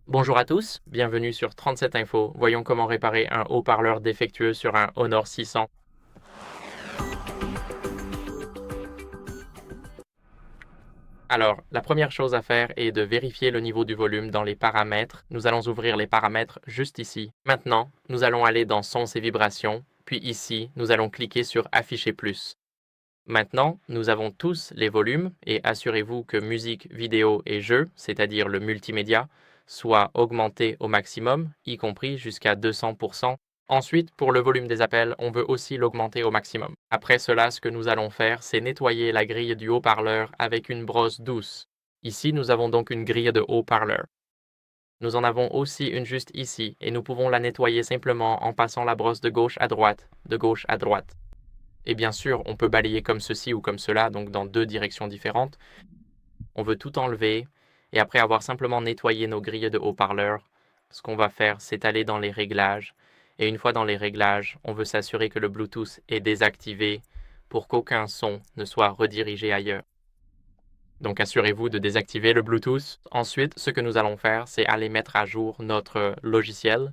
Bonjour à tous, bienvenue sur 37 Info. Voyons comment réparer un haut-parleur défectueux sur un Honor 600. Alors, la première chose à faire est de vérifier le niveau du volume dans les paramètres. Nous allons ouvrir les paramètres juste ici. Maintenant, nous allons aller dans Sons et vibrations, puis ici, nous allons cliquer sur Afficher plus. Maintenant, nous avons tous les volumes et assurez-vous que musique, vidéo et jeux, c'est-à-dire le multimédia, soient augmentés au maximum, y compris jusqu'à 200%. Ensuite, pour le volume des appels, on veut aussi l'augmenter au maximum. Après cela, ce que nous allons faire, c'est nettoyer la grille du haut-parleur avec une brosse douce. Ici, nous avons donc une grille de haut-parleur. Nous en avons aussi une juste ici, et nous pouvons la nettoyer simplement en passant la brosse de gauche à droite, de gauche à droite. Et bien sûr, on peut balayer comme ceci ou comme cela, donc dans deux directions différentes. On veut tout enlever, et après avoir simplement nettoyé nos grilles de haut-parleurs, ce qu'on va faire, c'est aller dans les réglages. Et une fois dans les réglages, on veut s'assurer que le Bluetooth est désactivé pour qu'aucun son ne soit redirigé ailleurs. Donc assurez-vous de désactiver le Bluetooth. Ensuite, ce que nous allons faire, c'est aller mettre à jour notre logiciel.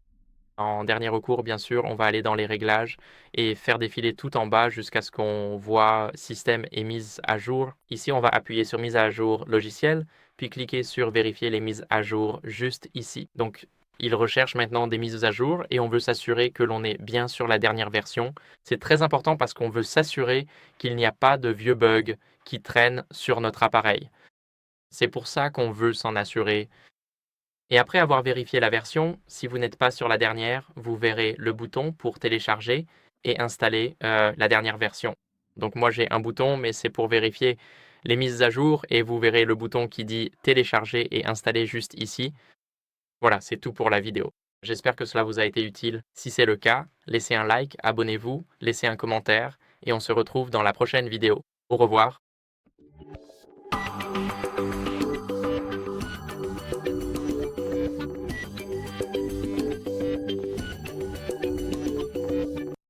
En dernier recours, bien sûr, on va aller dans les réglages et faire défiler tout en bas jusqu'à ce qu'on voit Système et mise à jour. Ici, on va appuyer sur Mise à jour logiciel, puis cliquer sur Vérifier les mises à jour juste ici. Donc, il recherche maintenant des mises à jour et on veut s'assurer que l'on est bien sur la dernière version. C'est très important parce qu'on veut s'assurer qu'il n'y a pas de vieux bugs qui traînent sur notre appareil. C'est pour ça qu'on veut s'en assurer. Et après avoir vérifié la version, si vous n'êtes pas sur la dernière, vous verrez le bouton pour télécharger et installer la dernière version. Donc moi j'ai un bouton, mais c'est pour vérifier les mises à jour et vous verrez le bouton qui dit télécharger et installer juste ici. Voilà, c'est tout pour la vidéo. J'espère que cela vous a été utile. Si c'est le cas, laissez un like, abonnez-vous, laissez un commentaire et on se retrouve dans la prochaine vidéo. Au revoir.